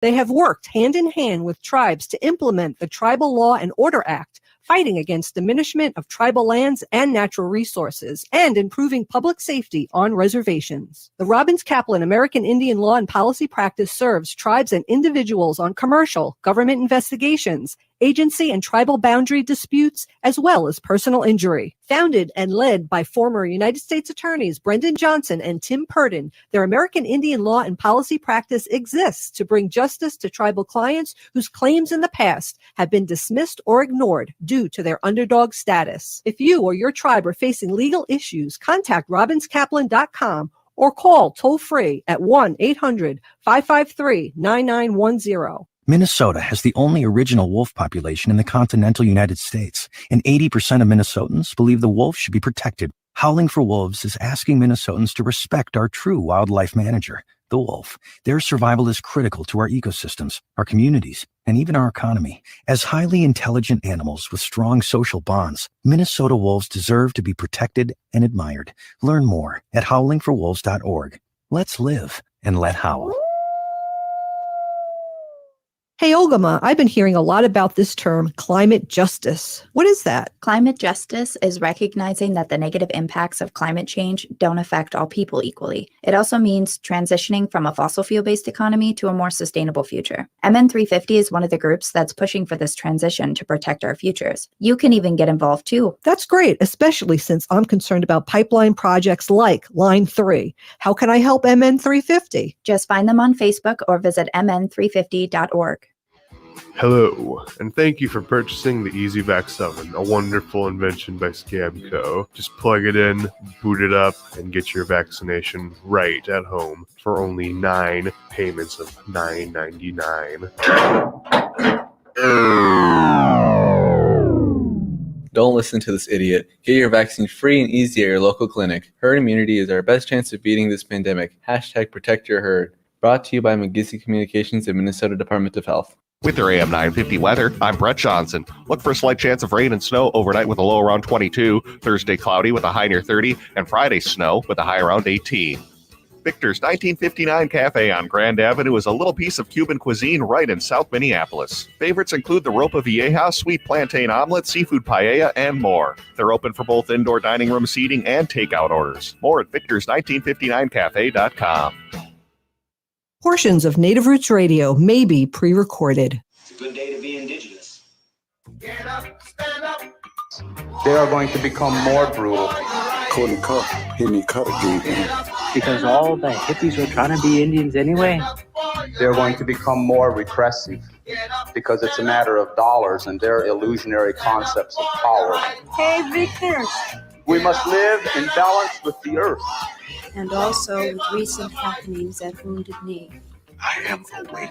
They have worked hand in hand with tribes to implement the Tribal Law and Order Act, fighting against diminishment of tribal lands and natural resources, and improving public safety on reservations. The Robbins Kaplan American Indian Law and Policy Practice serves tribes and individuals on commercial, government investigations, agency and tribal boundary disputes, as well as personal injury. Founded and led by former United States Attorneys Brendan Johnson and Tim Purdon, their American Indian Law and Policy Practice exists to bring justice to tribal clients whose claims in the past have been dismissed or ignored due to their underdog status. If you or your tribe are facing legal issues, contact robinskaplan.com or call toll-free at 1-800-553-9910. Minnesota has the only original wolf population in the continental United States, and 80% of Minnesotans believe the wolf should be protected. Howling for Wolves is asking Minnesotans to respect our true wildlife manager, the wolf. Their survival is critical to our ecosystems, our communities, and even our economy. As highly intelligent animals with strong social bonds, Minnesota wolves deserve to be protected and admired. Learn more at howlingforwolves.org. Let's live and let howl. Hey, Ogama, I've been hearing a lot about this term, climate justice. What is that? Climate justice is recognizing that the negative impacts of climate change don't affect all people equally. It also means transitioning from a fossil fuel-based economy to a more sustainable future. MN350 is one of the groups that's pushing for this transition to protect our futures. You can even get involved too. That's great, especially since I'm concerned about pipeline projects like Line 3. How can I help MN350? Just find them on Facebook or visit mn350.org. Hello, and thank you for purchasing the EasyVac 7, a wonderful invention by Scabco. Just plug it in, boot it up, and get your vaccination right at home for only 9 payments of $9.99. Don't listen to this idiot. Get your vaccine free and easy at your local clinic. Herd immunity is our best chance of beating this pandemic. # protect your herd. Brought to you by McGizzy Communications and Minnesota Department of Health. With your AM 950 weather, I'm Brett Johnson. Look for a slight chance of rain and snow overnight with a low around 22, Thursday cloudy with a high near 30, and Friday snow with a high around 18. Victor's 1959 Cafe on Grand Avenue is a little piece of Cuban cuisine right in South Minneapolis. Favorites include the Ropa Vieja, sweet plantain omelet, seafood paella, and more. They're open for both indoor dining room seating and takeout orders. More at victors1959cafe.com. Portions of Native Roots Radio may be pre-recorded. It's a good day to be indigenous. Get up, stand up. They are going to become more brutal. Couldn't cut, hit me cut again. Because all the hippies were trying to be Indians anyway. They're going to become more repressive because it's a matter of dollars and their illusionary concepts of power. Hey, Victor. We must live in balance with the earth. And also with recent happenings at Wounded Knee. I am awake.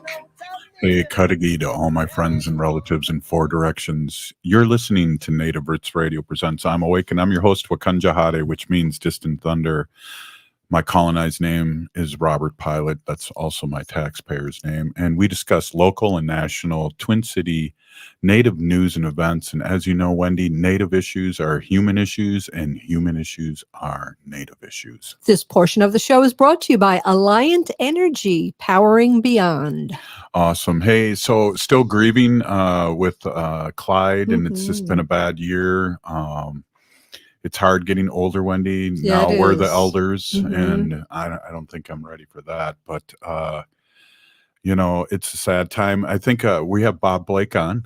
Hey, Kadagi to all my friends and relatives in 4 directions. You're listening to Native Roots Radio presents I'm Awake, and I'm your host, Wakanja, which means distant thunder. My colonized name is Robert Pilot. That's also my taxpayer's name. And we discuss local and national Twin City Native news and events. And as you know, Wendy, Native issues are human issues and human issues are Native issues. This portion of the show is brought to you by Alliant Energy, powering beyond. Awesome. Hey, so still grieving with Clyde, and it's just been a bad year. It's hard getting older, Wendy. Yeah, now we're the is. elders, and I don't think I'm ready for that. But, you know, it's a sad time. I think we have Bob Blake on.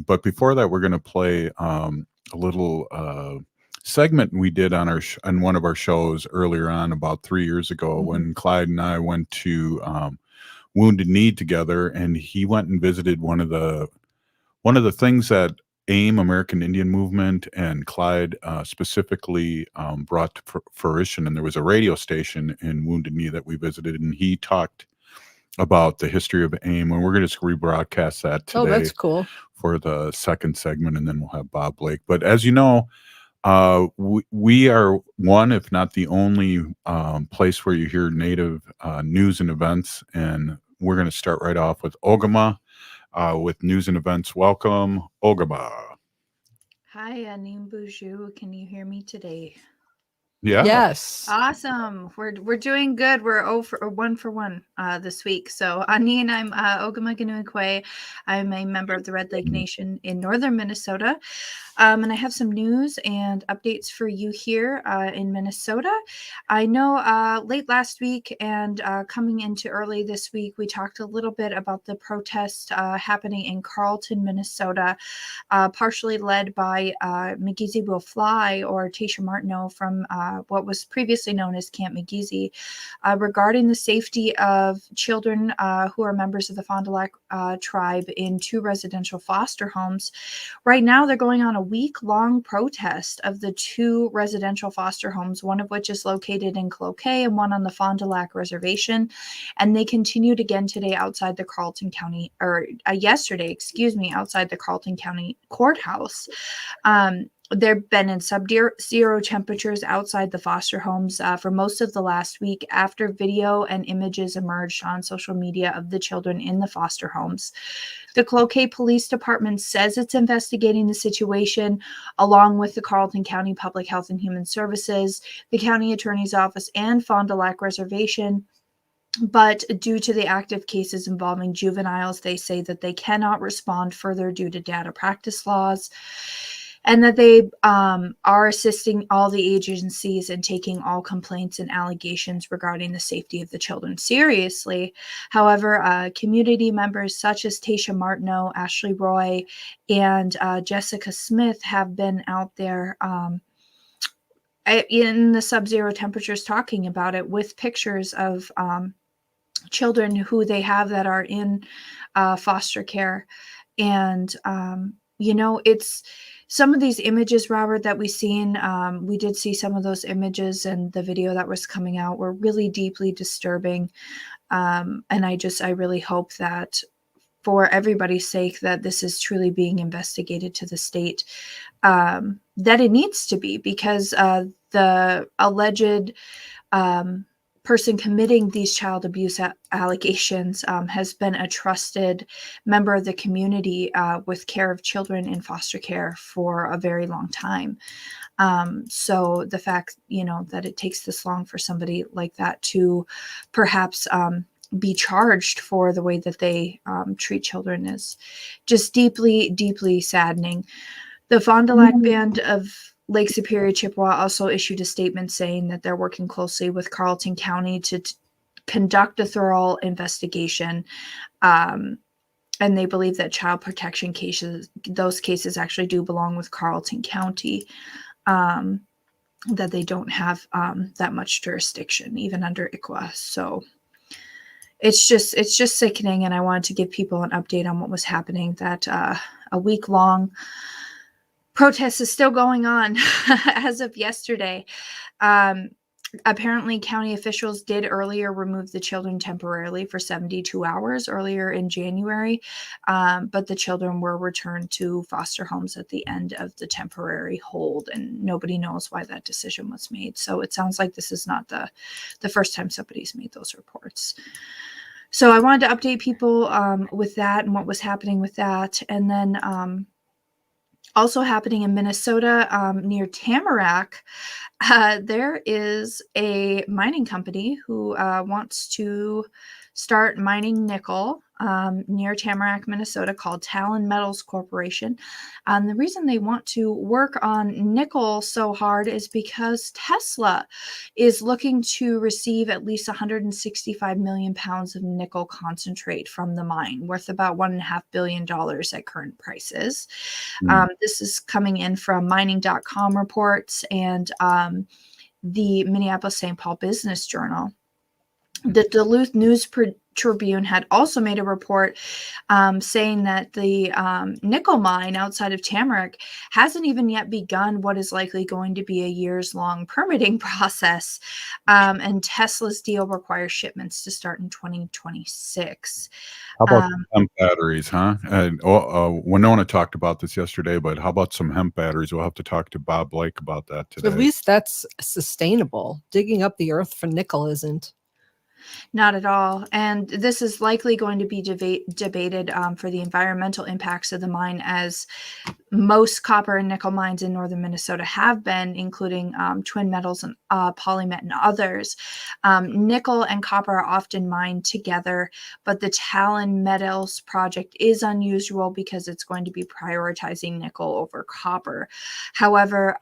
But before that, we're going to play a little segment we did on on one of our shows earlier on about 3 years ago when Clyde and I went to Wounded Knee together, and he went and visited one of the things that AIM, American Indian Movement, and Clyde specifically brought to fruition. And there was a radio station in Wounded Knee that we visited, and he talked about the history of AIM, and we're going to rebroadcast that today. Oh, that's cool. For the second segment, and then we'll have Bob Blake. But as you know, we are one, if not the only place where you hear Native news and events, and we're going to start right off with Ogama. With news and events. Welcome, Ogama. Hi, Anim Buju. Can you hear me today? Yeah. Yes. Awesome. We're doing good. We're 1 for 1 this week. So Anin, I'm Ogamaganukwe. I'm a member of the Red Lake Nation in northern Minnesota. And I have some news and updates for you here in Minnesota. I know late last week and coming into early this week, we talked a little bit about the protest happening in Carlton, Minnesota, partially led by McGeezy Will Fly or Tasha Martineau from what was previously known as Camp McGeezy, regarding the safety of children who are members of the Fond du Lac tribe in 2 residential foster homes. Right now, they're going on a week-long protest of the 2 residential foster homes, one of which is located in Cloquet and one on the Fond du Lac Reservation. And they continued again today outside the Carlton County, or yesterday, outside the Carlton County Courthouse. They've been in sub-zero temperatures outside the foster homes for most of the last week after video and images emerged on social media of the children in the foster homes. The Cloquet Police Department says it's investigating the situation along with the Carlton County Public Health and Human Services, the County Attorney's Office, and Fond du Lac Reservation. But due to the active cases involving juveniles, they say that they cannot respond further due to data practice laws, and that they are assisting all the agencies in taking all complaints and allegations regarding the safety of the children seriously. However, community members such as Tasha Martineau, Ashley Roy, and Jessica Smith have been out there in the sub-zero temperatures talking about it with pictures of children who they have that are in foster care. And, it's some of these images, Robert, that we've seen, we did see some of those images, and the video that was coming out were really deeply disturbing. And I really hope that for everybody's sake that this is truly being investigated to the state that it needs to be, because the alleged person committing these child abuse allegations has been a trusted member of the community with care of children in foster care for a very long time. So the fact, that it takes this long for somebody like that to perhaps be charged for the way that they treat children is just deeply, deeply saddening. The Fond du Lac Band of Lake Superior Chippewa also issued a statement saying that they're working closely with Carlton County to conduct a thorough investigation. And they believe that child protection cases, those cases actually do belong with Carlton County, that they don't have that much jurisdiction, even under ICWA. So it's just sickening. And I wanted to give people an update on what was happening, that a week-long protest is still going on as of yesterday. Apparently, county officials did earlier remove the children temporarily for 72 hours earlier in January, but the children were returned to foster homes at the end of the temporary hold, and nobody knows why that decision was made. So it sounds like this is not the first time somebody's made those reports. So I wanted to update people with that and what was happening with that. And then also happening in Minnesota near Tamarack, there is a mining company who wants to start mining nickel near Tamarack, Minnesota, called Talon Metals Corporation. The reason they want to work on nickel so hard is because Tesla is looking to receive at least 165 million pounds of nickel concentrate from the mine, worth about $1.5 billion at current prices. This is coming in from mining.com reports and the Minneapolis-St. Paul Business Journal. The Duluth News Tribune had also made a report saying that the nickel mine outside of Tamarack hasn't even yet begun what is likely going to be a years-long permitting process, and Tesla's deal requires shipments to start in 2026. How about hemp batteries, huh? And Winona talked about this yesterday, but how about some hemp batteries? We'll have to talk to Bob Blake about that today. At least that's sustainable. Digging up the earth for nickel isn't. Not at all. And this is likely going to be debated for the environmental impacts of the mine, as most copper and nickel mines in northern Minnesota have been, including Twin Metals and Polymet and others. Nickel and copper are often mined together, but the Talon Metals project is unusual because it's going to be prioritizing nickel over copper. However,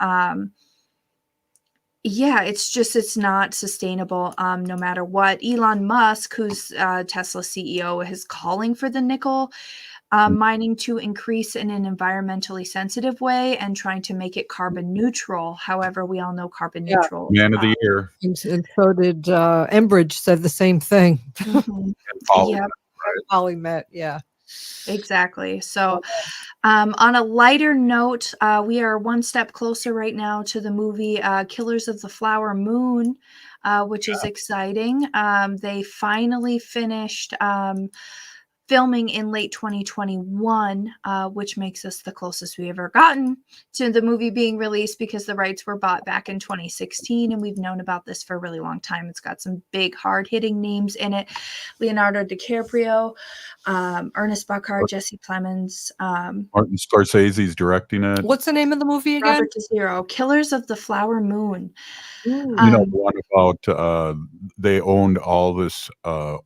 yeah, it's not sustainable no matter what. Elon Musk, who's Tesla CEO, is calling for the nickel mining to increase in an environmentally sensitive way and trying to make it carbon neutral. However, we all know carbon neutral. Man of the year. And so did Enbridge said the same thing. Yep. Polymet, yeah. Exactly. So on a lighter note, we are one step closer right now to the movie Killers of the Flower Moon, which is exciting. They finally finished filming in late 2021, which makes us the closest we ever gotten to the movie being released, because the rights were bought back in 2016, and we've known about this for a really long time. It's got some big, hard-hitting names in it: Leonardo DiCaprio, Ernest Buckhart, Jesse Plemons. Martin Scorsese's directing it. What's the name of the movie again? Robert De Niro, Killers of the Flower Moon. You know, one about they owned all this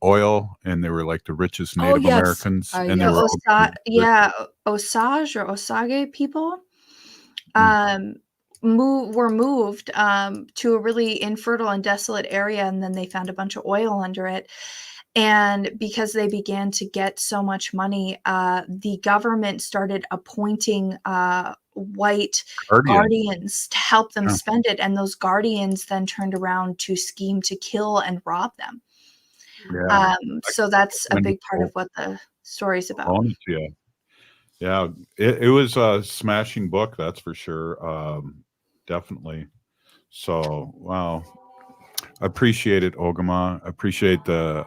oil, and they were like the richest Native Americans, and they were Osage or Osage people were moved to a really infertile and desolate area, and then they found a bunch of oil under it. And because they began to get so much money, the government started appointing white guardians to help them spend it. And those guardians then turned around to scheme to kill and rob them. Yeah. So that's a big part of what the story's about. Yeah, it was a smashing book, that's for sure. Definitely. So, wow. I appreciate it, Ogama. I appreciate the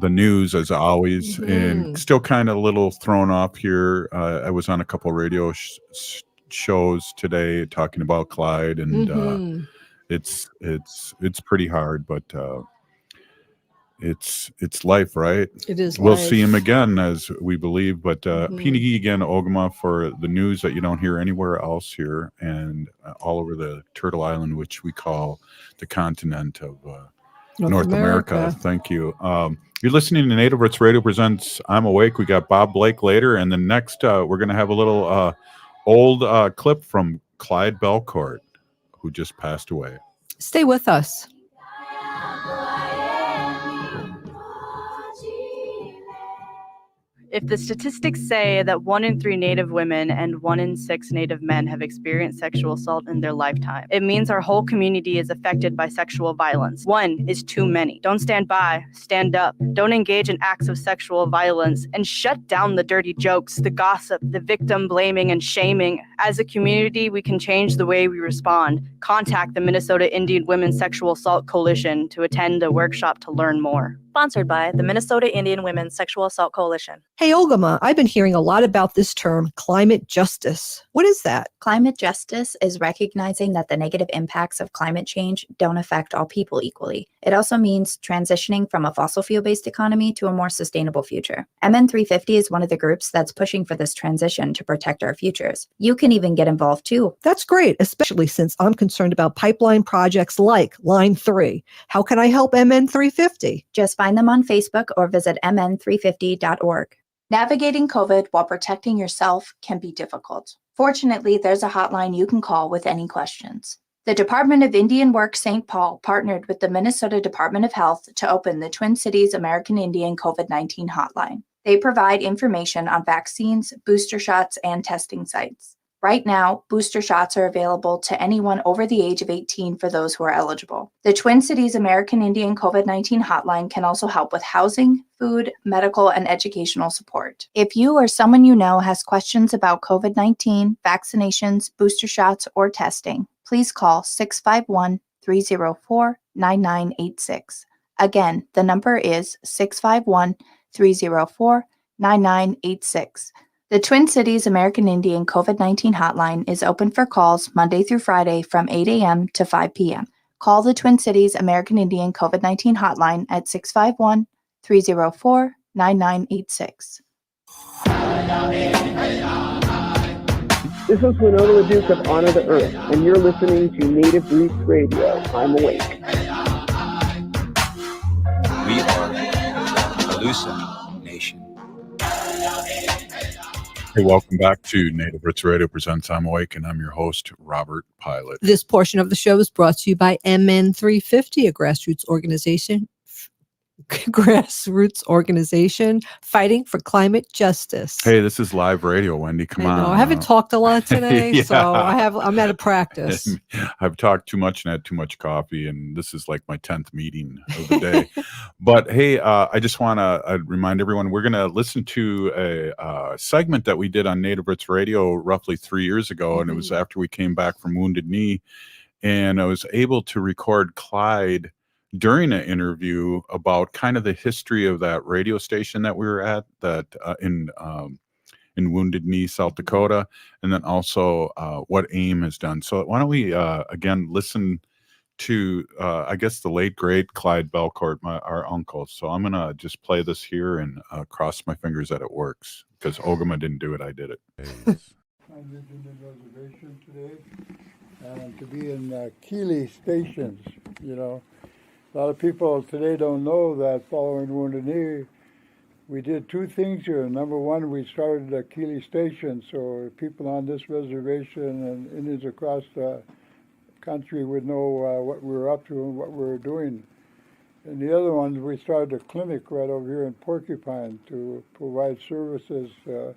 news as always, and still kind of a little thrown off here. I was on a couple radio shows today talking about Clyde, and it's pretty hard, but it's life, right? It is. We'll see him again, as we believe. But Pinigi again, Ogama, for the news that you don't hear anywhere else here, and all over the Turtle Island, which we call the continent of North America. Thank you. You're listening to Native Roots Radio presents I'm Awake. We got Bob Blake later, and then next we're going to have a little old clip from Clyde Belcourt, who just passed away. Stay with us. If the statistics say that 1 in 3 Native women and 1 in 6 Native men have experienced sexual assault in their lifetime, it means our whole community is affected by sexual violence. 1 is too many. Don't stand by, stand up. Don't engage in acts of sexual violence, and shut down the dirty jokes, the gossip, the victim blaming and shaming. As a community, we can change the way we respond. Contact the Minnesota Indian Women's Sexual Assault Coalition to attend a workshop to learn more. Sponsored by the Minnesota Indian Women's Sexual Assault Coalition. Hey, Ogama, I've been hearing a lot about this term, climate justice. What is that? Climate justice is recognizing that the negative impacts of climate change don't affect all people equally. It also means transitioning from a fossil fuel-based economy to a more sustainable future. MN350 is one of the groups that's pushing for this transition to protect our futures. You can even get involved too. That's great, especially since I'm concerned about pipeline projects like Line 3. How can I help MN350? Just find them on Facebook or visit mn350.org. Navigating COVID while protecting yourself can be difficult. Fortunately, there's a hotline you can call with any questions. The Department of Indian Work St. Paul partnered with the Minnesota Department of Health to open the Twin Cities American Indian COVID-19 hotline. They provide information on vaccines, booster shots, and testing sites. Right now, booster shots are available to anyone over the age of 18 for those who are eligible. The Twin Cities American Indian COVID-19 hotline can also help with housing, food, medical, and educational support. If you or someone you know has questions about COVID-19, vaccinations, booster shots, or testing, please call 651-304-9986. Again, the number is 651-304-9986. The Twin Cities American Indian COVID-19 hotline is open for calls Monday through Friday from 8 a.m. to 5 p.m. Call the Twin Cities American Indian COVID-19 hotline at 651-304-9986. This is Winona the Duke of Honor the Earth, and you're listening to Native Roots Radio. I'm awake. We are the Calusa Nation. Hey, welcome back to Native Roots Radio presents I'm Awake, and I'm your host, Robert Pilot. This portion of the show is brought to you by MN350, a grassroots organization fighting for climate justice. Hey, this is live radio, Wendy. Come on. I haven't talked a lot today, Yeah. so I'm out of practice. I've talked too much and had too much coffee, and this is like my 10th meeting of the day. But hey, I just want to remind everyone we're going to listen to a segment that we did on Native Roots Radio roughly 3 years ago, and it was after we came back from Wounded Knee, and I was able to record Clyde during an interview about kind of the history of that radio station that we were at in Wounded Knee, South Dakota, and then also what AIM has done. So why don't we again listen to I guess the late great Clyde Belcourt, our uncle. So I'm gonna just play this here and cross my fingers that it works, because Ogama didn't do it, I did it. I'm visiting the reservation today, and to be in Keeley stations, A lot of people today don't know that following Wounded Knee, we did two things here. Number one, we started a Keeley Station, so people on this reservation and Indians across the country would know what we were up to and what we were doing. And the other one, we started a clinic right over here in Porcupine to provide services to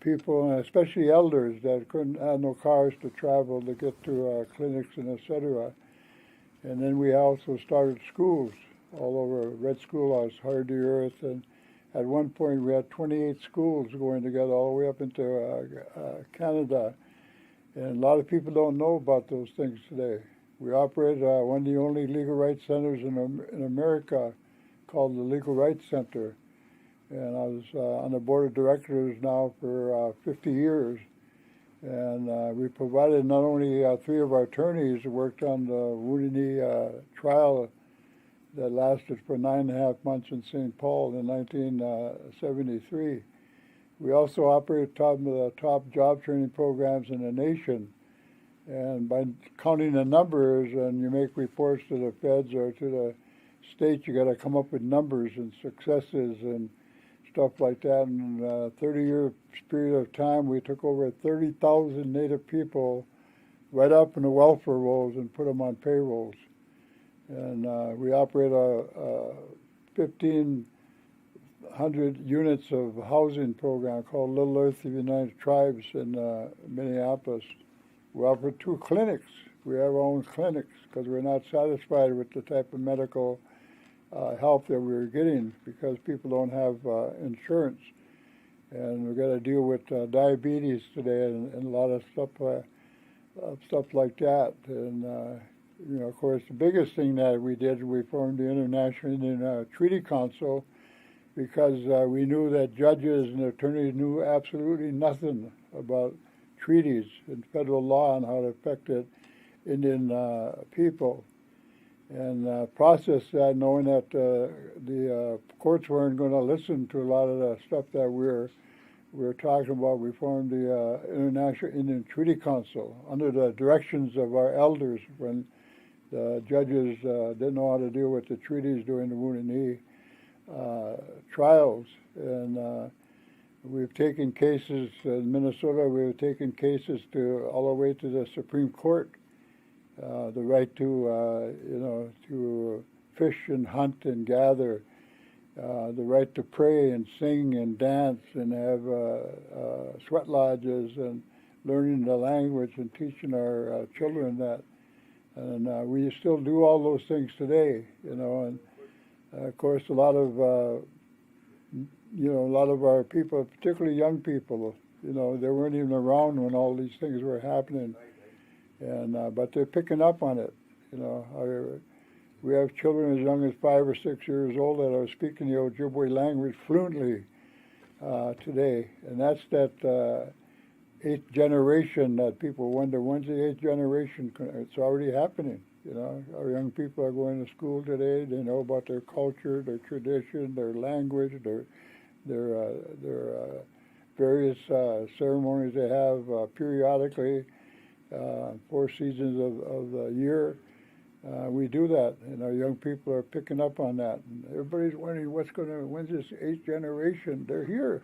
people, and especially elders that couldn't have no cars to travel to get to clinics and etc. And then we also started schools all over, Red Schoolhouse, Hardy Earth, and at one point we had 28 schools going together all the way up into Canada. And a lot of people don't know about those things today. We operate one of the only legal rights centers in America called the Legal Rights Center. And I was on the board of directors now for 50 years. And we provided not only three of our attorneys who worked on the Wounded Knee trial that lasted for 9.5 months in St. Paul in 1973. We also operate the top job training programs in the nation. And by counting the numbers, and you make reports to the feds or to the state, you got to come up with numbers and successes and stuff like that. In a 30-year period of time, we took over 30,000 Native people right up in the welfare rolls and put them on payrolls. And we operate a 1,500 units of housing program called Little Earth of United Tribes in Minneapolis. We offer 2 clinics. We have our own clinics because we're not satisfied with the type of medical help that we're getting because people don't have insurance. And we've got to deal with diabetes today and a lot of stuff like that. And, of course, the biggest thing that we did, we formed the International Indian Treaty Council because we knew that judges and attorneys knew absolutely nothing about treaties and federal law and how it affected Indian people. And process that, knowing that the courts weren't going to listen to a lot of the stuff that we're talking about. We formed the International Indian Treaty Council under the directions of our elders when the judges didn't know how to deal with the treaties during the Wounded Knee trials. And we've taken cases in Minnesota. We've taken cases all the way to the Supreme Court. The right to fish and hunt and gather, the right to pray and sing and dance and have sweat lodges and learning the language and teaching our children that. And we still do all those things today, and of course a lot of our people, particularly young people, they weren't even around when all these things were happening. And but they're picking up on it. We have children as young as 5 or 6 years old that are speaking the Ojibwe language fluently today, and that's that 8th generation that people wonder, when's the 8th generation? It's already happening. You know, our young people are going to school today. They know about their culture, their tradition, their language, their various ceremonies they have periodically, 4 seasons of the year. We do that, and our young people are picking up on that. And everybody's wondering when's this 8th generation? They're here.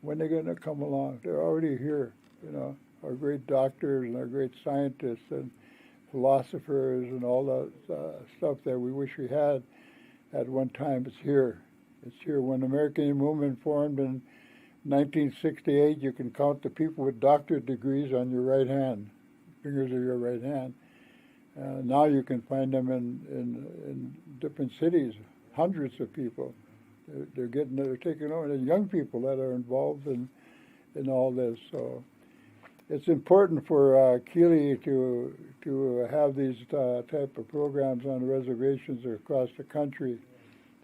When they're going to come along? They're already here. You know, our great doctors and our great scientists and philosophers and all that stuff that we wish we had at one time. It's here. It's here. When the American Indian Movement formed in 1968, you can count the people with doctorate degrees on your right hand, fingers of your right hand. Now you can find them in different cities, hundreds of people. They're taking over. There's young people that are involved in all this. So it's important for Keeley to have these type of programs on reservations across the country,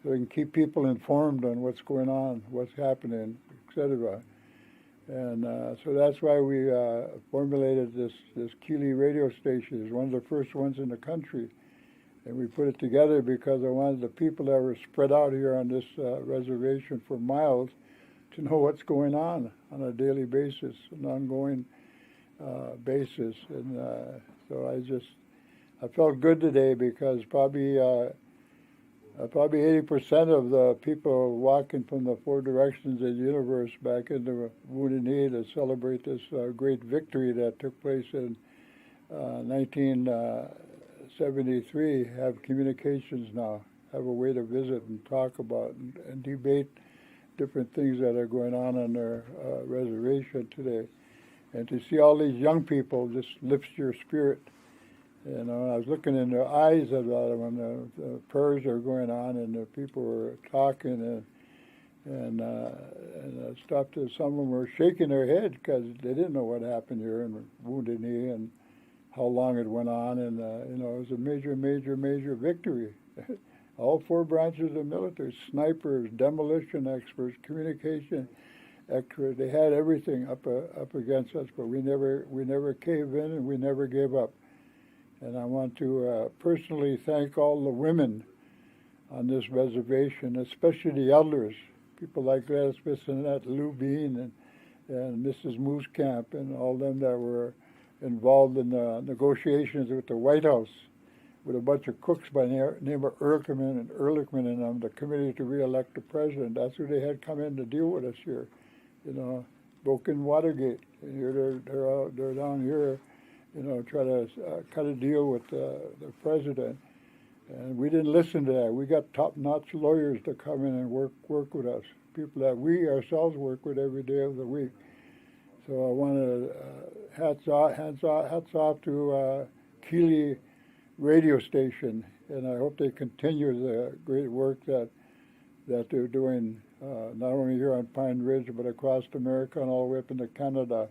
so we can keep people informed on what's going on, what's happening, etc. And so that's why we formulated this Keeley radio station. It's one of the first ones in the country. And we put it together because I wanted the people that were spread out here on this reservation for miles to know what's going on a daily basis, an ongoing basis. And so I felt good today because probably 80% of the people walking from the 4 directions of the universe back into Wounded Knee to celebrate this great victory that took place in 1973 have communications now, have a way to visit and talk about and debate different things that are going on their reservation today. And to see all these young people just lifts your spirit. You know, I was looking in their eyes at when the prayers are going on and the people were talking and I stopped and some of them were shaking their head because they didn't know what happened here in Wounded Knee and how long it went on. And, you know, it was a major victory. All 4 branches of the military, snipers, demolition experts, communication experts, they had everything up against us, but we never caved in and we never gave up. And I want to personally thank all the women on this reservation, especially the elders, people like Gladys Bissonette, Lou Bean, and Mrs. Moosecamp, and all them that were involved in the negotiations with the White House, with a bunch of crooks by the name of Ehrlichman and them, the committee to re-elect the president. That's who they had come in to deal with us here. You know, broke in Watergate. And here they're down here, you know, try to cut a deal with the president. And we didn't listen to that. We got top-notch lawyers to come in and work with us, people that we ourselves work with every day of the week. So I want to hats off to Keeley radio station, and I hope they continue the great work that they're doing, not only here on Pine Ridge, but across America and all the way up into Canada.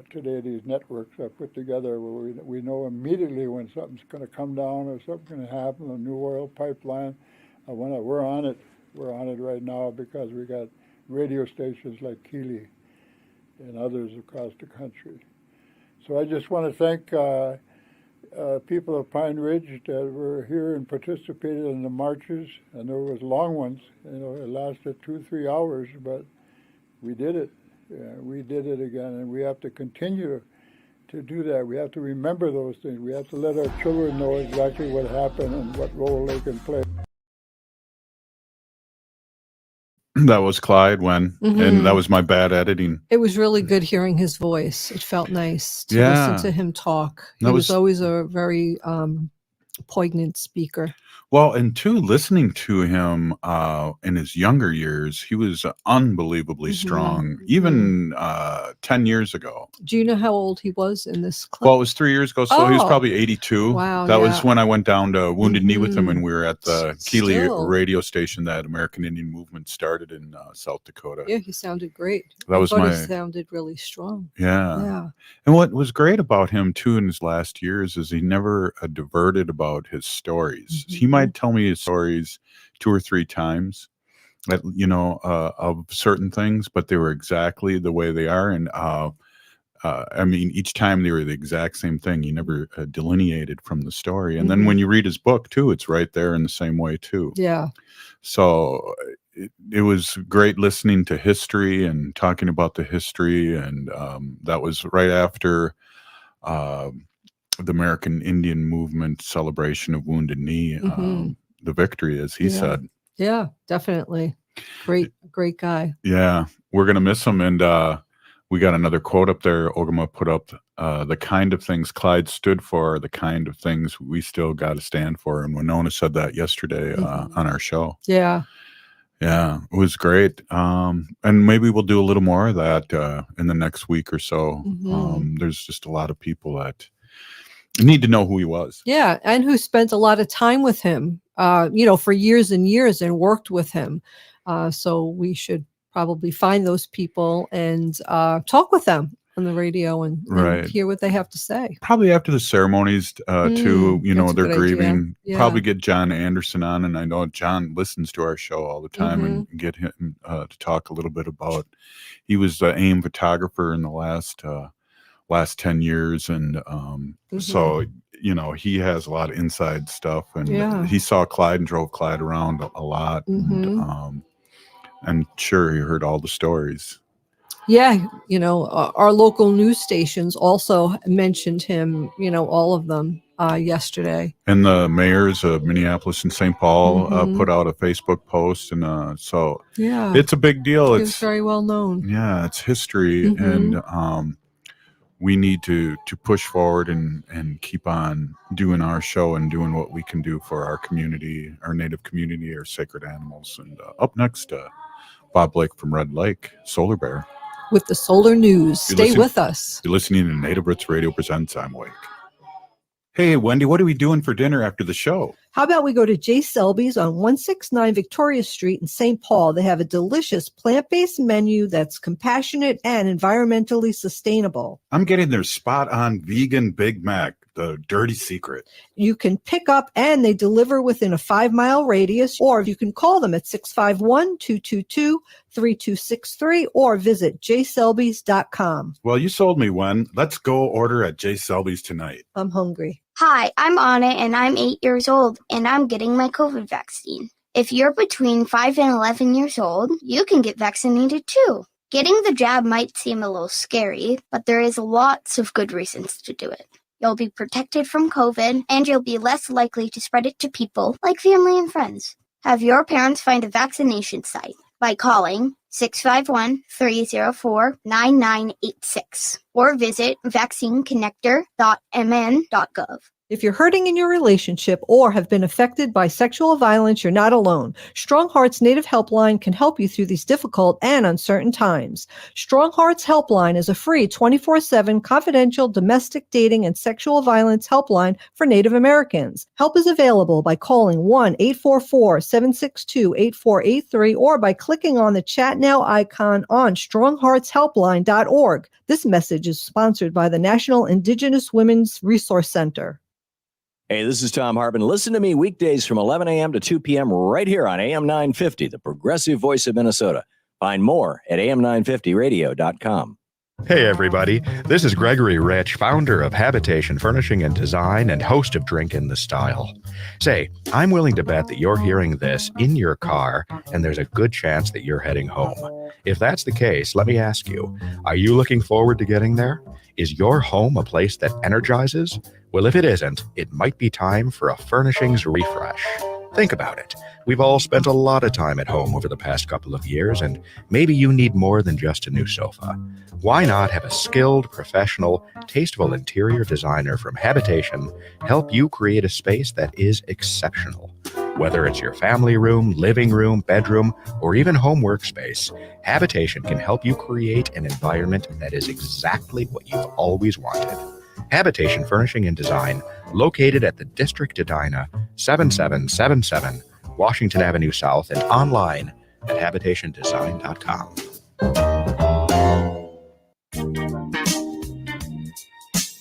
Today, these networks are put together where we know immediately when something's going to come down or something's going to happen, a new oil pipeline. We're on it. We're on it right now because we got radio stations like Keeley and others across the country. So I just want to thank people of Pine Ridge that were here and participated in the marches. And there was long ones. You know, it lasted 2-3 hours, but we did it. We did it again, and we have to continue to do that. We have to remember those things. We have to let our children know exactly what happened and what role they can play. That was Clyde and that was my bad editing. It was really good hearing his voice. It felt nice to listen to him talk. He was always a very poignant speaker. Well, and too, listening to him in his younger years, he was unbelievably strong, even 10 years ago. Do you know how old he was in this clip? Well, it was 3 years ago, so he was probably 82. Wow. That was when I went down to Wounded Knee with him when we were at the Keeley radio station that American Indian Movement started in South Dakota. Yeah, he sounded great. He sounded really strong. Yeah. And what was great about him, too, in his last years is he never diverted about his stories. He might tell me his stories 2 or 3 times, you know, of certain things, but they were exactly the way they are. And I mean, each time they were the exact same thing. He never delineated from the story. And then when you read his book too, it's right there in the same way too. Yeah. So it was great listening to history and talking about the history. And that was right after the American Indian movement celebration of Wounded Knee, the victory, as he said. Yeah, definitely. Great guy. Yeah, we're going to miss him. And we got another quote up there. Ogama put up, the kind of things Clyde stood for are the kind of things we still got to stand for. And Winona said that yesterday on our show. Yeah. Yeah, it was great. And maybe we'll do a little more of that in the next week or so. There's just a lot of people that need to know who he was. Yeah, and who spent a lot of time with him, for years and years and worked with him. So we should probably find those people and talk with them on the radio and hear what they have to say. Probably after the ceremonies too, they're grieving. Yeah. Probably get John Anderson on, and I know John listens to our show all the time, and get him to talk a little bit about. He was the AIM photographer in the last 10 years, and so he has a lot of inside stuff, and he saw Clyde and drove Clyde around a lot, and sure, he heard all the stories. Yeah, our local news stations also mentioned him, all of them yesterday. And the mayors of Minneapolis and St. Paul put out a Facebook post, and so it's a big deal. It's very well known. Yeah, it's history, and we need to push forward and keep on doing our show and doing what we can do for our community, our native community, our sacred animals. And up next, Bob Blake from Red Lake, Solar Bear. With the solar news. Stay with us. You're listening to Native Roots Radio Presents. I'm Wake. Hey, Wendy, what are we doing for dinner after the show? How about we go to J. Selby's on 169 Victoria Street in St. Paul? They have a delicious plant-based menu that's compassionate and environmentally sustainable. I'm getting their spot-on vegan Big Mac, the dirty secret. You can pick up and they deliver within a 5-mile radius, or you can call them at 651-222-3263 or visit jselbys.com. Well, you sold me one. Let's go order at J. Selby's tonight. I'm hungry. Hi, I'm Anna, and I'm 8 years old, and I'm getting my COVID vaccine. If you're between 5 and 11 years old, you can get vaccinated too. Getting the jab might seem a little scary, but there is lots of good reasons to do it. You'll be protected from COVID, and you'll be less likely to spread it to people like family and friends. Have your parents find a vaccination site by calling 651-304-9986 or visit vaccineconnector.mn.gov. If you're hurting in your relationship or have been affected by sexual violence, you're not alone. Strong Hearts Native Helpline can help you through these difficult and uncertain times. Strong Hearts Helpline is a free 24/7 confidential domestic dating and sexual violence helpline for Native Americans. Help is available by calling 1-844-762-8483 or by clicking on the Chat Now icon on strongheartshelpline.org. This message is sponsored by the National Indigenous Women's Resource Center. Hey, this is Tom Harbin. Listen to me weekdays from 11 a.m. to 2 p.m. right here on AM 950, the progressive voice of Minnesota. Find more at am950radio.com. Hey, everybody. This is Gregory Rich, founder of Habitation Furnishing and Design and host of Drink in the Style. Say, I'm willing to bet that you're hearing this in your car, and there's a good chance that you're heading home. If that's the case, let me ask you, are you looking forward to getting there? Is your home a place that energizes? Well, if it isn't, it might be time for a furnishings refresh. Think about it. We've all spent a lot of time at home over the past couple of years, and maybe you need more than just a new sofa. Why not have a skilled, professional, tasteful interior designer from Habitation help you create a space that is exceptional? Whether it's your family room, living room, bedroom, or even home workspace, Habitation can help you create an environment that is exactly what you've always wanted. Habitation Furnishing and Design, located at the District Edina, 7777 Washington Avenue South, and online at habitationdesign.com.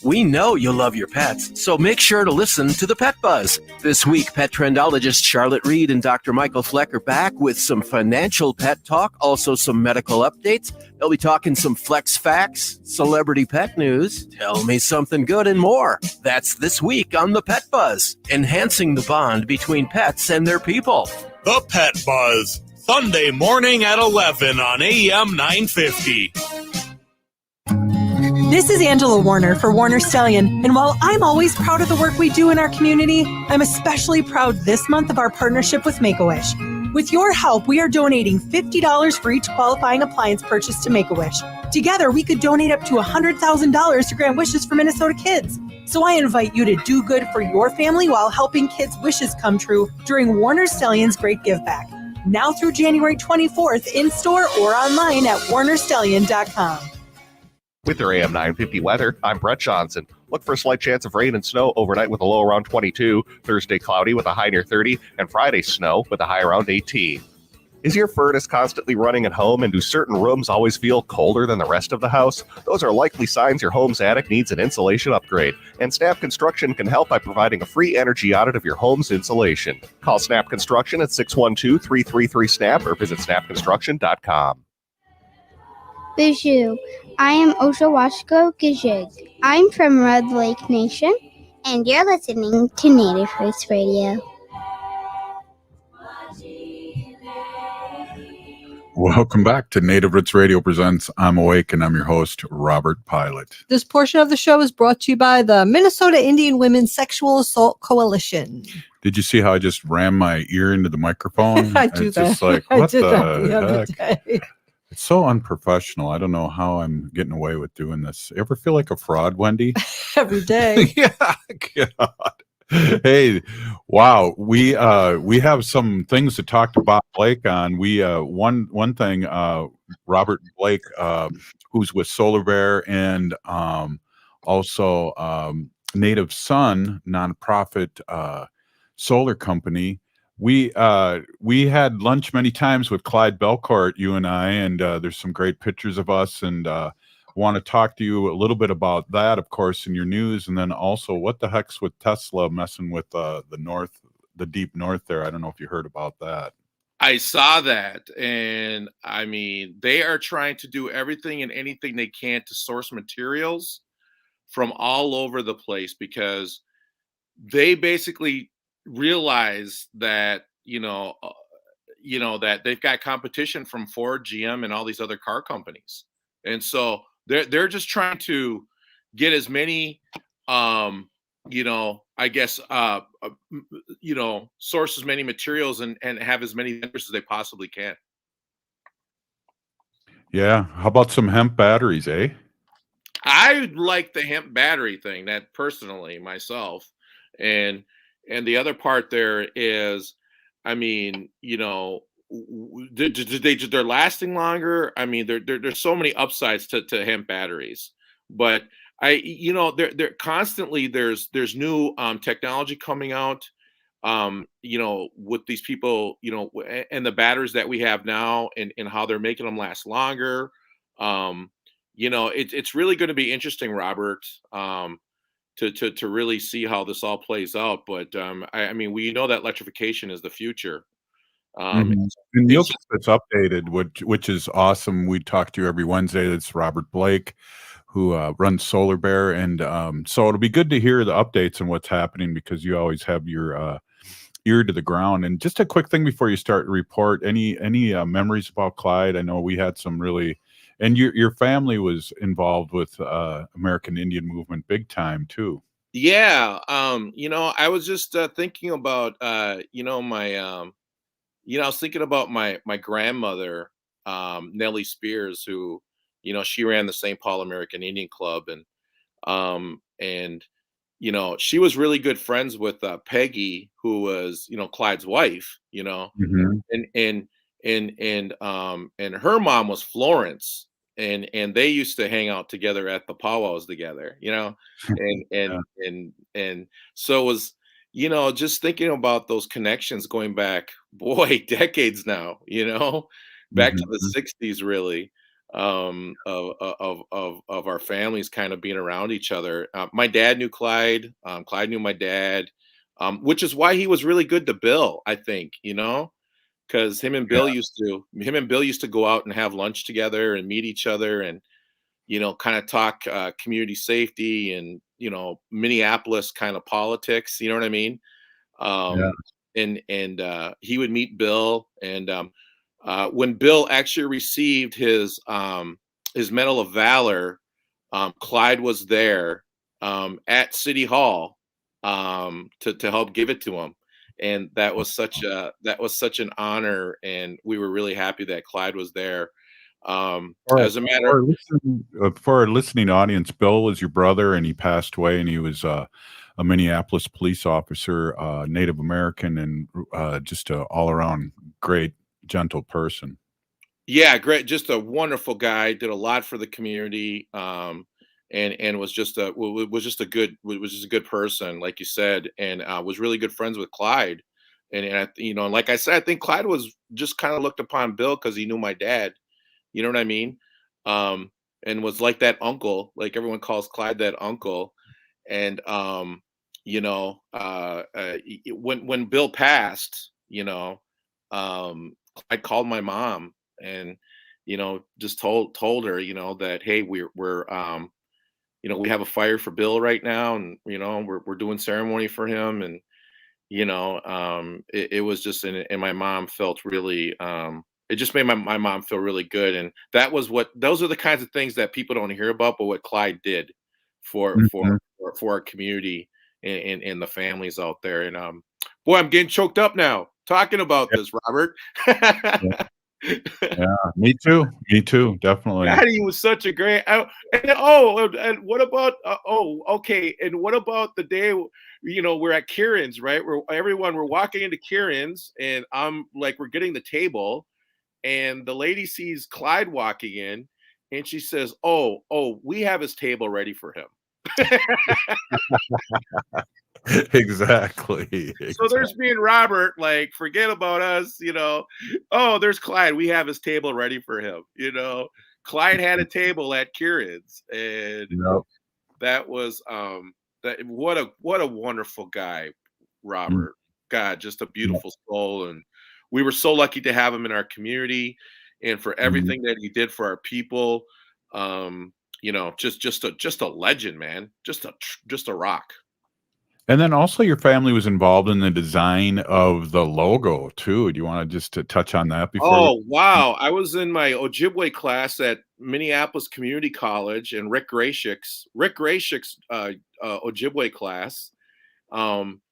We know you'll love your pets, so make sure to listen to the Pet Buzz. This week, pet trendologist Charlotte Reed and Dr. Michael Fleck are back with some financial pet talk, also some medical updates. They'll be talking some flex facts, celebrity pet news, tell me something good, and more. That's this week on the Pet Buzz, enhancing the bond between pets and their people. The Pet Buzz, Sunday morning at 11 on AM 950. This is Angela Warner for Warner Stallion, and while I'm always proud of the work we do in our community, I'm especially proud this month of our partnership with Make-A-Wish. With your help, we are donating $50 for each qualifying appliance purchase to Make-A-Wish. Together, we could donate up to $100,000 to grant wishes for Minnesota kids. So I invite you to do good for your family while helping kids' wishes come true during Warner Stallion's Great Give Back. Now through January 24th, in-store or online at warnerstallion.com. With your AM 950 weather, I'm Brett Johnson. Look for a slight chance of rain and snow overnight with a low around 22, Thursday cloudy with a high near 30, and Friday snow with a high around 18. Is your furnace constantly running at home, and do certain rooms always feel colder than the rest of the house? Those are likely signs your home's attic needs an insulation upgrade, and Snap Construction can help by providing a free energy audit of your home's insulation. Call Snap Construction at 612-333-SNAP or visit snapconstruction.com. Bijou. I am Oshawashko Gijig. I'm from Red Lake Nation, and you're listening to Native Roots Radio. Welcome back to Native Roots Radio presents I'm Awake, and I'm your host, Robert Pilot. This portion of the show is brought to you by the Minnesota Indian Women's Sexual Assault Coalition. Did you see how I just rammed my ear into the microphone? I do it's that. Just like, I what did that the other heck? day. It's so unprofessional. I don't know how I'm getting away with doing this. Ever feel like a fraud, Wendy? Every day. Yeah, God. Hey, wow. We have some things to talk to Bob Blake on. We one thing, Robert Blake, who's with Solar Bear and also Native Sun nonprofit solar company. We had lunch many times with Clyde Belcourt, you and I, and there's some great pictures of us, and want to talk to you a little bit about that, of course, in your news, and then also what the heck's with Tesla messing with the deep north there. I don't know if you heard about that. I saw that, and I mean, they are trying to do everything and anything they can to source materials from all over the place, because they basically realize that that they've got competition from Ford, GM, and all these other car companies, and so they're just trying to get as many source as many materials and have as many vendors as they possibly can. Yeah, how about some hemp batteries, eh? I like the hemp battery thing, that personally myself, and the other part there is, I mean, they're lasting longer. I mean, there's so many upsides to hemp batteries, but they're constantly there's new technology coming out, with these people, and the batteries that we have now, and how they're making them last longer. It's really going to be interesting, Robert, to really see how this all plays out. But I mean, we know that electrification is the future. And you'll keep us updated, which is awesome. We talk to you every Wednesday. That's Robert Blake, who runs Solar Bear, and so it'll be good to hear the updates and what's happening, because you always have your ear to the ground. And just a quick thing before you start to report, any memories about Clyde? I know we had some really, and your family was involved with American Indian movement big time too. Yeah, I was just thinking about I was thinking about my grandmother, Nellie Spears, who, she ran the St. Paul American Indian Club, and she was really good friends with Peggy, who was, Clyde's wife, and her mom was Florence, and they used to hang out together at the powwows together, and so it was, just thinking about those connections going back, boy, decades now, back to the 60s, really. of our families kind of being around each other. My dad knew Clyde. Clyde knew my dad, which is why he was really good to Bill, I think, because him and Bill used to go out and have lunch together and meet each other and, kind of talk community safety and, Minneapolis kind of politics, you know what I mean? Yeah. And he would meet Bill, and when Bill actually received his Medal of Valor, Clyde was there at City Hall to help give it to him, and that was such an honor, and we were really happy that Clyde was there. As a matter, For our listening audience, Bill was your brother, and he passed away, and he was a Minneapolis police officer, Native American, and just a all around great, gentle person. yeah, great, just a wonderful guy. Did a lot for the community, and was just a good person, like you said, and was really good friends with Clyde. And like I said, I think Clyde was just kind of looked upon Bill because he knew my dad. You know what I mean? And was like that uncle, like everyone calls Clyde that uncle. And when Bill passed, I called my mom and just told her that, hey, we're we have a fire for Bill right now, and we're doing ceremony for him, and it was just, and my mom felt really it just made my mom feel really good. And those are the kinds of things that people don't hear about, but what Clyde did for our community and the families out there. And boy, I'm getting choked up now talking about this, Robert. Yeah, me too, definitely. God, he was such a great. And what about? Okay. And what about the day? We're at Kieran's, right? We're walking into Kieran's, and I'm like, we're getting the table, and the lady sees Clyde walking in, and she says, "Oh, we have his table ready for him." Exactly. So there's me and Robert, like, forget about us, Oh, there's Clyde. We have his table ready for him. Clyde had a table at Kieran's, and Yep. that was what a wonderful guy, Robert. God, just a beautiful soul, and we were so lucky to have him in our community, and for everything that he did for our people. Just a legend, man. Just a rock. And then also your family was involved in the design of the logo too. Do you want to just to touch on that before? Oh, wow. I was in my Ojibwe class at Minneapolis Community College, and Rick Grayshik's Ojibwe class. I'm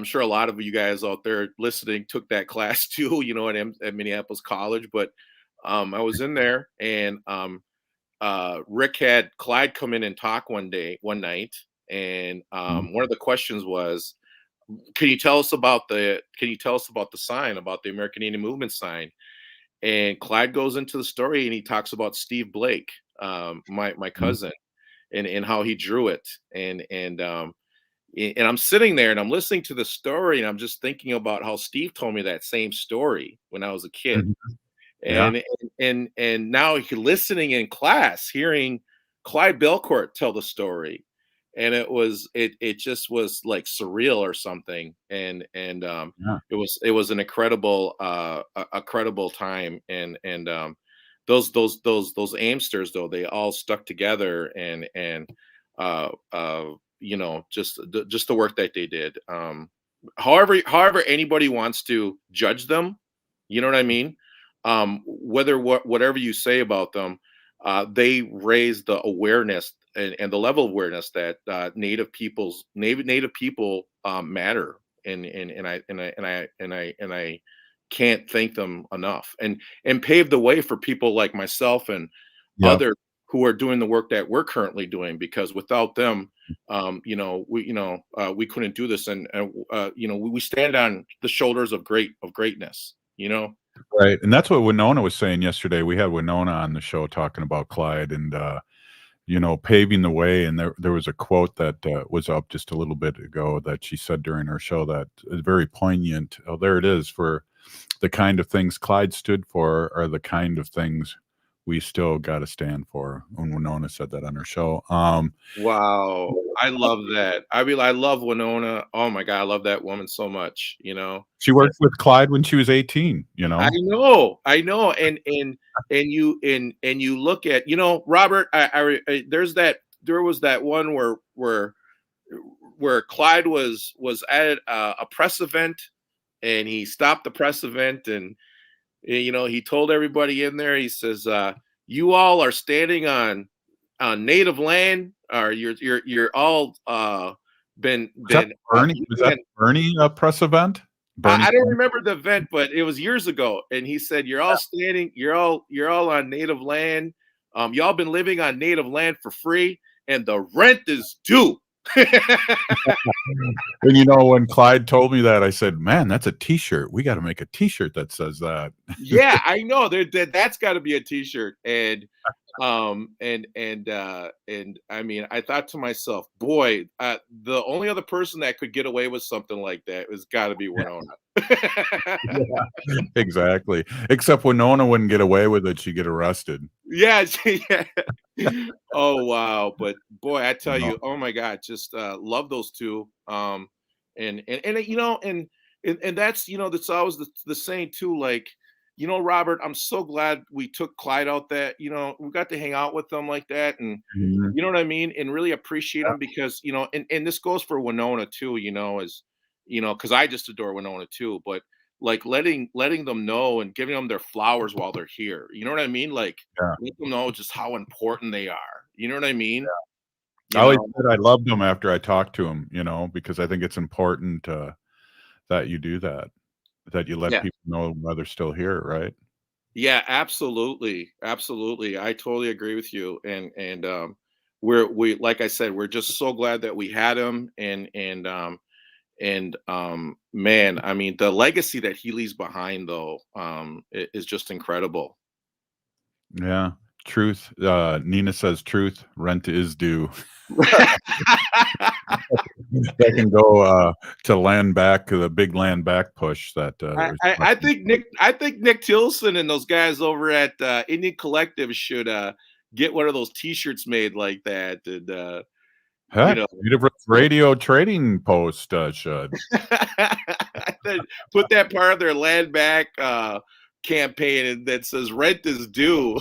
sure a lot of you guys out there listening took that class too, at Minneapolis College. But I was in there, and Rick had Clyde come in and talk one night. And one of the questions was, can you tell us about the sign, about the American Indian Movement sign? And Clyde goes into the story, and he talks about Steve Blake, my cousin, and how he drew it. And I'm sitting there and I'm listening to the story, and I'm just thinking about how Steve told me that same story when I was a kid. And now you're listening in class, hearing Clyde Belcourt tell the story. And it just was like surreal or something. And it was an incredible time. And those Amsters, though, they all stuck together, and just the work that they did. However anybody wants to judge them, you know what I mean? Whatever you say about them, they raise the awareness and the level of awareness that Native people matter, and I can't thank them enough, and pave the way for people like myself and others who are doing the work that we're currently doing, because without them, we couldn't do this, and we stand on the shoulders of greatness, Right. And that's what Winona was saying yesterday. We had Winona on the show talking about Clyde and, paving the way. And there was a quote that was up just a little bit ago that she said during her show that is very poignant. Oh, there it is. For the kind of things Clyde stood for are the kind of things we still got to stand for. And Winona said that on her show. Wow, I love that. I mean, I love Winona. Oh my God, I love that woman so much. She worked with Clyde when she was 18. I know, and you look at, Robert. There was that one where Clyde was at a press event, and he stopped the press event, and he told everybody in there. He says, "You all are standing on native land, or you're all been." Was that Bernie press event? I don't remember the event, but it was years ago. And he said, "You're all standing. You're all on native land. Y'all been living on native land for free, and the rent is due." And when Clyde told me that, I said, "Man, that's a T-shirt. We got to make a T-shirt that says that." Yeah, I know. That's got to be a T-shirt. And I mean, I thought to myself, boy, the only other person that could get away with something like that has got to be Winona. Yeah, exactly. Except Winona wouldn't get away with it; she'd get arrested. Yeah. Oh wow! But boy, I tell you, oh my God, just love those two. And that's that's always the saying too. Like, Robert, I'm so glad we took Clyde out. That we got to hang out with them like that, and you know what I mean, and really appreciate them because and this goes for Winona too. Because I just adore Winona too, but like letting them know and giving them their flowers while they're here. You know what I mean? Like let them know just how important they are. You know what I mean? I always said I loved them after I talked to them, because I think it's important that you do that you let people know why they're still here, right? Yeah, absolutely. Absolutely. I totally agree with you. And we like I said, we're just so glad that we had him and man, I mean, the legacy that he leaves behind though is just incredible. Yeah. Truth. Nina says truth. Rent is due. They can go to land back, the big land back push that I think Nick Tilson and those guys over at Indian Collective should get one of those T-shirts made like that. And heck, Native Radio Trading Post should put that part of their land back campaign that says rent is due.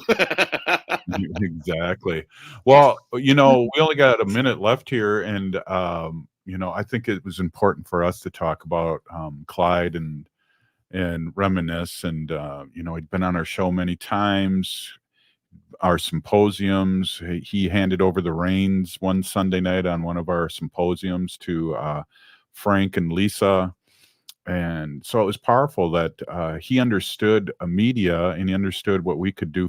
Exactly. Well, we only got a minute left here, and I think it was important for us to talk about Clyde and reminisce, and he'd been on our show many times, our symposiums. He handed over the reins one Sunday night on one of our symposiums to Frank and Lisa. And so it was powerful that he understood media, and he understood what we could do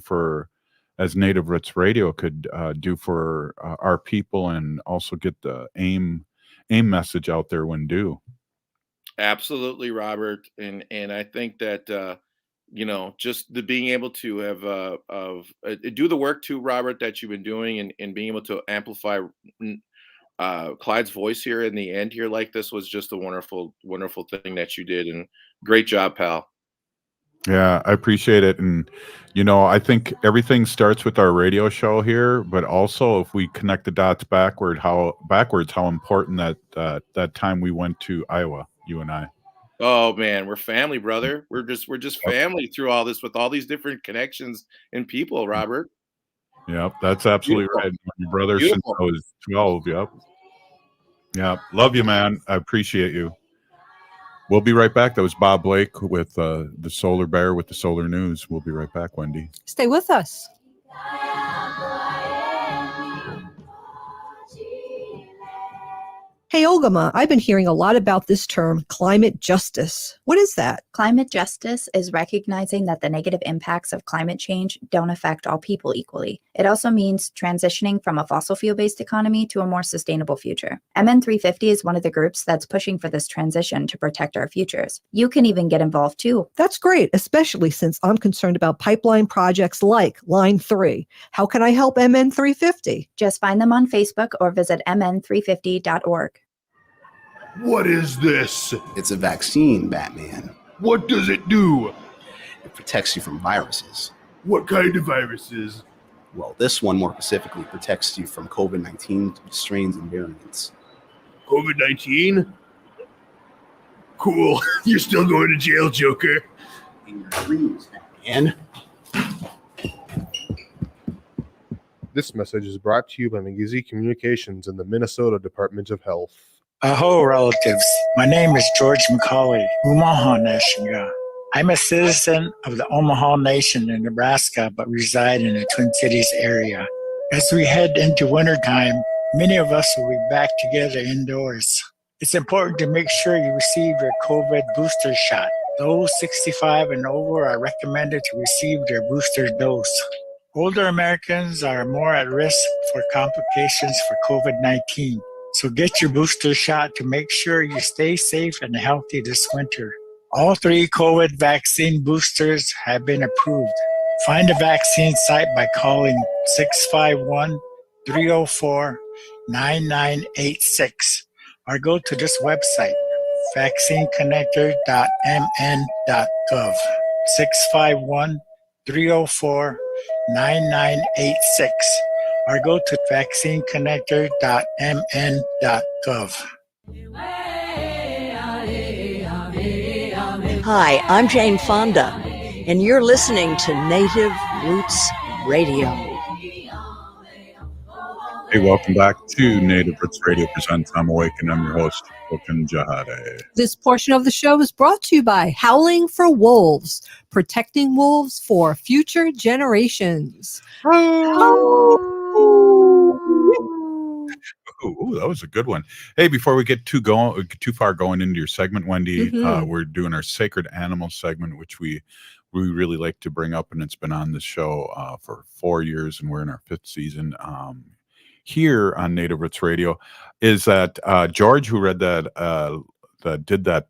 as Native Roots Radio could do for our people, and also get the AIM message out there when due. Absolutely, Robert. And I think that, just the being able to have do the work too, Robert, that you've been doing, and being able to amplify Clyde's voice here in the end here like this was just a wonderful, wonderful thing that you did. And great job, pal. Yeah, I appreciate it. And, I think everything starts with our radio show here, but also if we connect the dots backwards, how important that time we went to Iowa, you and I. Oh man, we're family, brother. We're just family through all this with all these different connections and people, Robert. Yep, that's absolutely right. My brother since I was 12. Yep. Yeah, love you, man. I appreciate you. We'll be right back. That was Bob Blake with the Solar Bear with the Solar News. We'll be right back, Wendy. Stay with us. Hey, Ogama, I've been hearing a lot about this term, climate justice. What is that? Climate justice is recognizing that the negative impacts of climate change don't affect all people equally. It also means transitioning from a fossil fuel-based economy to a more sustainable future. MN350 is one of the groups that's pushing for this transition to protect our futures. You can even get involved too. That's great, especially since I'm concerned about pipeline projects like Line 3. How can I help MN350? Just find them on Facebook or visit mn350.org. What is this? It's a vaccine, Batman. What does it do? It protects you from viruses. What kind of viruses? Well, this one more specifically protects you from COVID-19 strains and variants. COVID-19? Cool. You're still going to jail, Joker. In your dreams, Batman. This message is brought to you by McGeezy Communications and the Minnesota Department of Health. Aho, relatives. My name is George McCauley, Omaha Nation. I'm a citizen of the Omaha Nation in Nebraska, but reside in the Twin Cities area. As we head into wintertime, many of us will be back together indoors. It's important to make sure you receive your COVID booster shot. Those 65 and over are recommended to receive their booster dose. Older Americans are more at risk for complications for COVID-19. So get your booster shot to make sure you stay safe and healthy this winter. All 3 COVID vaccine boosters have been approved. Find a vaccine site by calling 651-304-9986 or go to this website, vaccineconnector.mn.gov. 651-304-9986 or go to vaccineconnector.mn.gov. Hi, I'm Jane Fonda, and you're listening to Native Roots Radio. Hey, welcome back to Native Roots Radio presents I'm Awake, and I'm your host, Okan Jahade. This portion of the show is brought to you by Howling for Wolves, protecting wolves for future generations. Ooh, that was a good one. Hey, before we get too far going into your segment, Wendy, we're doing our Sacred Animals segment, which we really like to bring up, and it's been on the show for 4 years, and we're in our 5th season here on Native Roots Radio. Is that George, who read that did that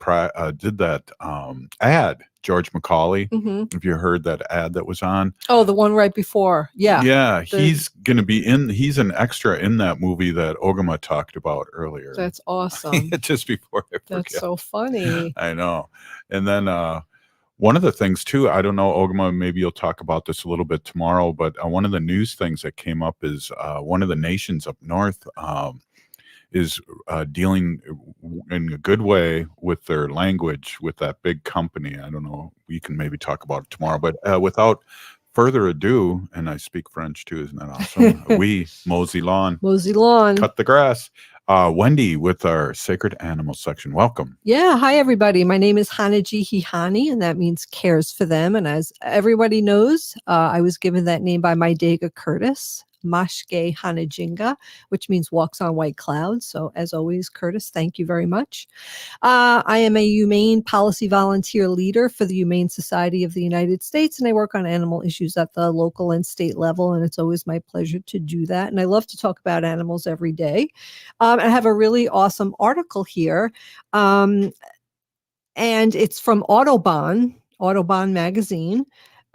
ad? George McCauley. If you heard that ad that was on. Oh, the one right before. Yeah. Yeah. He's going to be he's an extra in that movie that Ogama talked about earlier. That's awesome. Just before I forget. That's so funny. I know. And then one of the things too, I don't know, Ogama, maybe you'll talk about this a little bit tomorrow, but one of the news things that came up is one of the nations up north is dealing in a good way with their language with that big company. I don't know. We can maybe talk about it tomorrow. But without further ado, and I speak French too, isn't that awesome? We mosey lawn. Mosey lawn. Cut the grass. Wendy with our Sacred Animals section. Welcome. Yeah. Hi, everybody. My name is Hanaji Hihani, and that means cares for them. And as everybody knows, I was given that name by my Dega Curtis. Mashke Hanajinga, which means walks on white clouds. So as always, Curtis, thank you very much. I am a humane policy volunteer leader for the Humane Society of the United States, and I work on animal issues at the local and state level, and it's always my pleasure to do that. And I love to talk about animals every day. I have a really awesome article here, and it's from Autobahn magazine.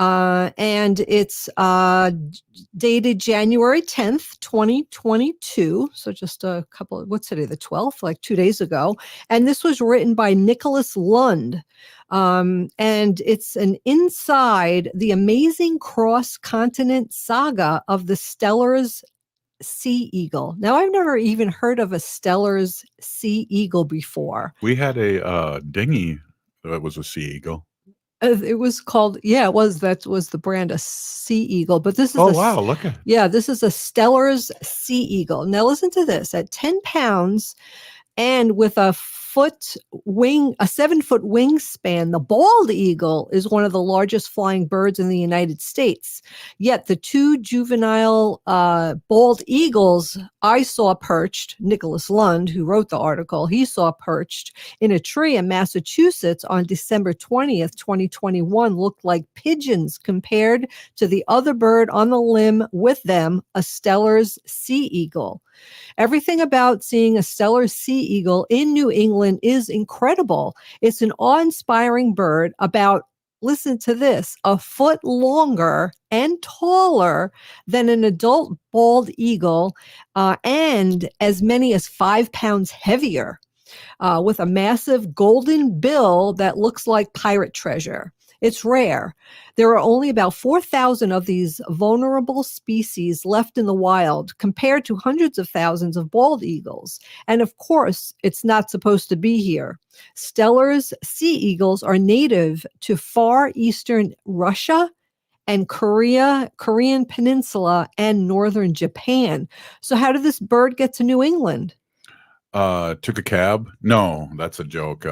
And it's dated January 10th, 2022. So just a couple, what's today, the 12th, like 2 days ago. And this was written by Nicholas Lund. And it's an inside the amazing cross-continent saga of the Stellers Sea Eagle. Now, I've never even heard of a Stellers Sea Eagle before. We had a dinghy that was a Sea Eagle. It was called, that was the brand, a Sea Eagle. But this is wow, look at. Yeah, this is a Stellers Sea Eagle. Now listen to this. At 10 pounds and with a 7-foot wingspan, the bald eagle is one of the largest flying birds in the United States. Yet the 2 juvenile bald eagles I saw perched, Nicholas Lund, who wrote the article, he saw perched in a tree in Massachusetts on December 20th, 2021, looked like pigeons compared to the other bird on the limb with them, a Stellers Sea Eagle. Everything about seeing a Stellers Sea Eagle in New England is incredible. It's an awe-inspiring bird about, listen to this, a foot longer and taller than an adult bald eagle, and as many as 5 pounds heavier, with a massive golden bill that looks like pirate treasure. It's rare. There are only about 4,000 of these vulnerable species left in the wild compared to hundreds of thousands of bald eagles. And of course, it's not supposed to be here. Stellers Sea Eagles are native to far eastern Russia and Korean Peninsula and northern Japan. So how did this bird get to New England? Took a cab. No, that's a joke.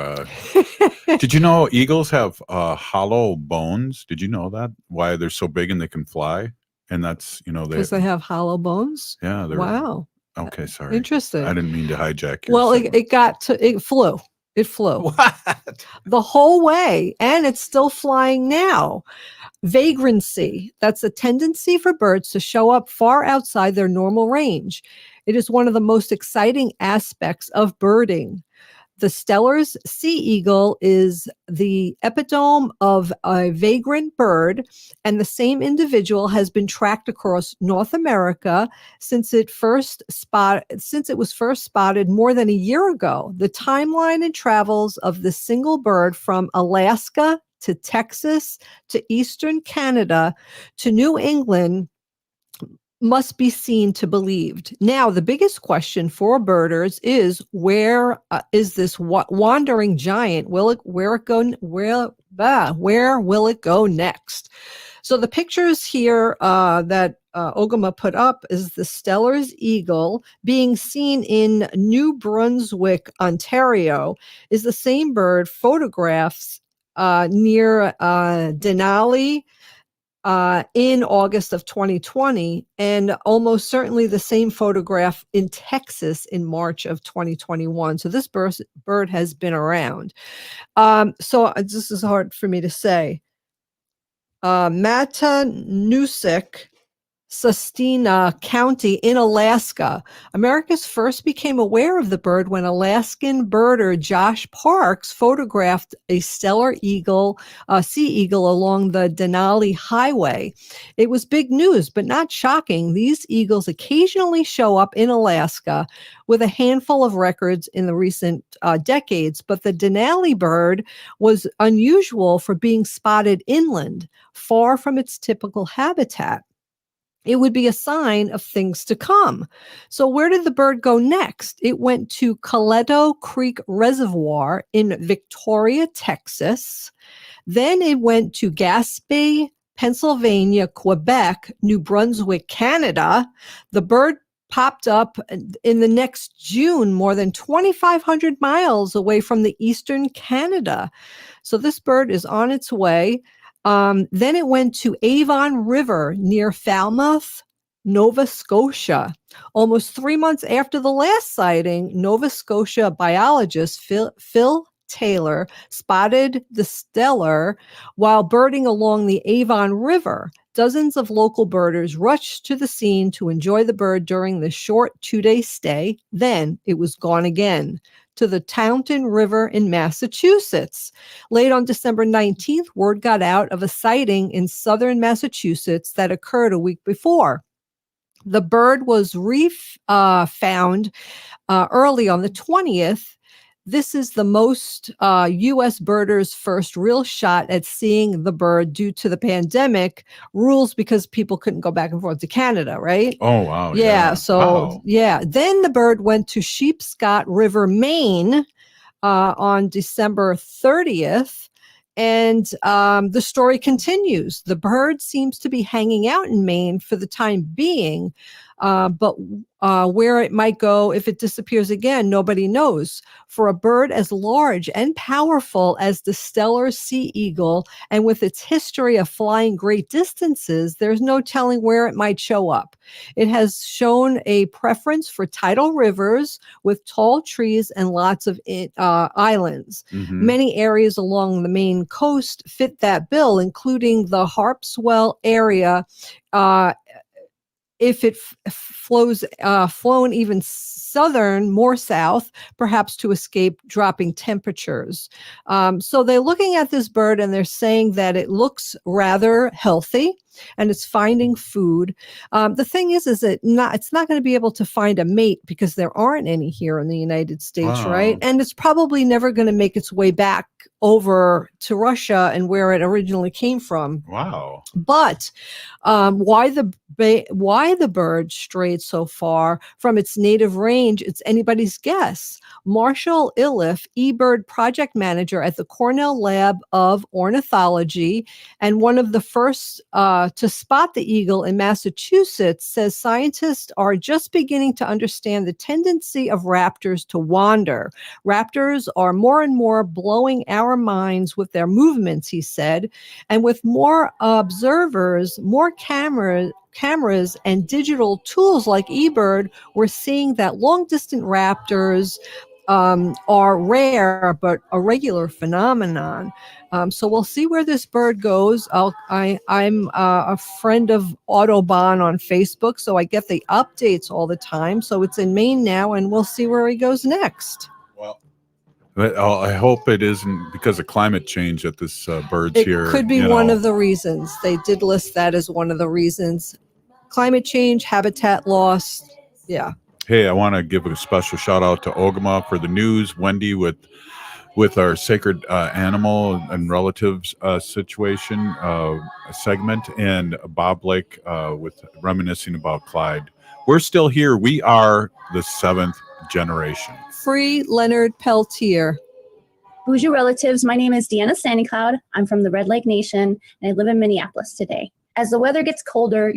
Did you know eagles have hollow bones? Did you know that? Why they're so big and they can fly? And that's, because they have hollow bones. Yeah. Wow. Okay, sorry. Interesting. I didn't mean to hijack your Well, it flew. It flew the whole way, and it's still flying now. Vagrancy, that's a tendency for birds to show up far outside their normal range. It is one of the most exciting aspects of birding. The Stellers Sea Eagle is the epitome of a vagrant bird, and the same individual has been tracked across North America since it was first spotted more than a year ago. The timeline and travels of the single bird from Alaska to Texas to eastern Canada to New England must be seen to believed. Now, the biggest question for birders is where is this wandering giant? Where will it go next? So the pictures here that Ogama put up is the Stellers Eagle being seen in New Brunswick, Ontario, is the same bird photographs near Denali in August of 2020, and almost certainly the same photograph in Texas in March of 2021. So this bird has been around. So this is hard for me to say. Matanusk, Sustina County in Alaska. Americans first became aware of the bird when Alaskan birder Josh Parks photographed a Stellers Eagle, sea eagle along the Denali Highway. It was big news, but not shocking. These eagles occasionally show up in Alaska with a handful of records in the recent decades, but the Denali bird was unusual for being spotted inland, far from its typical habitat. It would be a sign of things to come. So where did the bird go next? It went to Coleto Creek Reservoir in Victoria, Texas. Then it went to Gaspé, Pennsylvania, Quebec, New Brunswick, Canada. The bird popped up in the next June, more than 2,500 miles away from the eastern Canada. So this bird is on its way. Then it went to Avon River near Falmouth, Nova Scotia. Almost 3 months after the last sighting, Nova Scotia biologist Phil Taylor spotted the Steller while birding along the Avon River. Dozens of local birders rushed to the scene to enjoy the bird during the short 2-day stay. Then it was gone again to the Taunton River in Massachusetts. Late on December 19th, word got out of a sighting in southern Massachusetts that occurred a week before. The bird was found early on the 20th. This is the most U.S. birders' first real shot at seeing the bird due to the pandemic rules, because people couldn't go back and forth to Canada, right? Oh, wow. Yeah. So, wow. Yeah. Then the bird went to Sheepscot River, Maine on December 30th. And the story continues. The bird seems to be hanging out in Maine for the time being, but where it might go if it disappears again, nobody knows. For a bird as large and powerful as the Stellers Sea Eagle, and with its history of flying great distances, there's no telling where it might show up. It has shown a preference for tidal rivers with tall trees and lots of islands. Mm-hmm. Many areas along the Maine coast fit that bill, including the Harpswell area. If it flown even more south, perhaps to escape dropping temperatures. So they're looking at this bird and they're saying that it looks rather healthy. and it's finding food. The thing is that it's not going to be able to find a mate because there aren't any here in the United States, right? And it's probably never going to make its way back over to Russia and where it originally came from. Wow. But why the bird strayed so far from its native range, it's anybody's guess. Marshall Iliff, eBird project manager at the Cornell Lab of Ornithology and one of the first to spot the eagle in Massachusetts, says scientists are just beginning to understand the tendency of raptors to wander. Raptors are more and more blowing our minds with their movements, he said, and with more observers, more cameras and digital tools like eBird, we're seeing that long-distance raptors are rare but a regular phenomenon. So we'll see where this bird goes. I'm a friend of Autobahn on Facebook, so I get the updates all the time. So it's in Maine now, and we'll see where he goes next. I hope it isn't because of climate change that this bird's here. It could be one of the reasons. They did list that as one of the reasons. Climate change, habitat loss. Yeah. Hey, I want to give a special shout out to Ogama for the news, Wendy with our sacred animal and relatives situation segment, and Bob Blake with reminiscing about Clyde. We're still here. We are the seventh generation. Free Leonard Peltier. Bonjour relatives, my name is Deanna Sandy Cloud. I'm from the Red Lake Nation and I live in Minneapolis today. As the weather gets colder,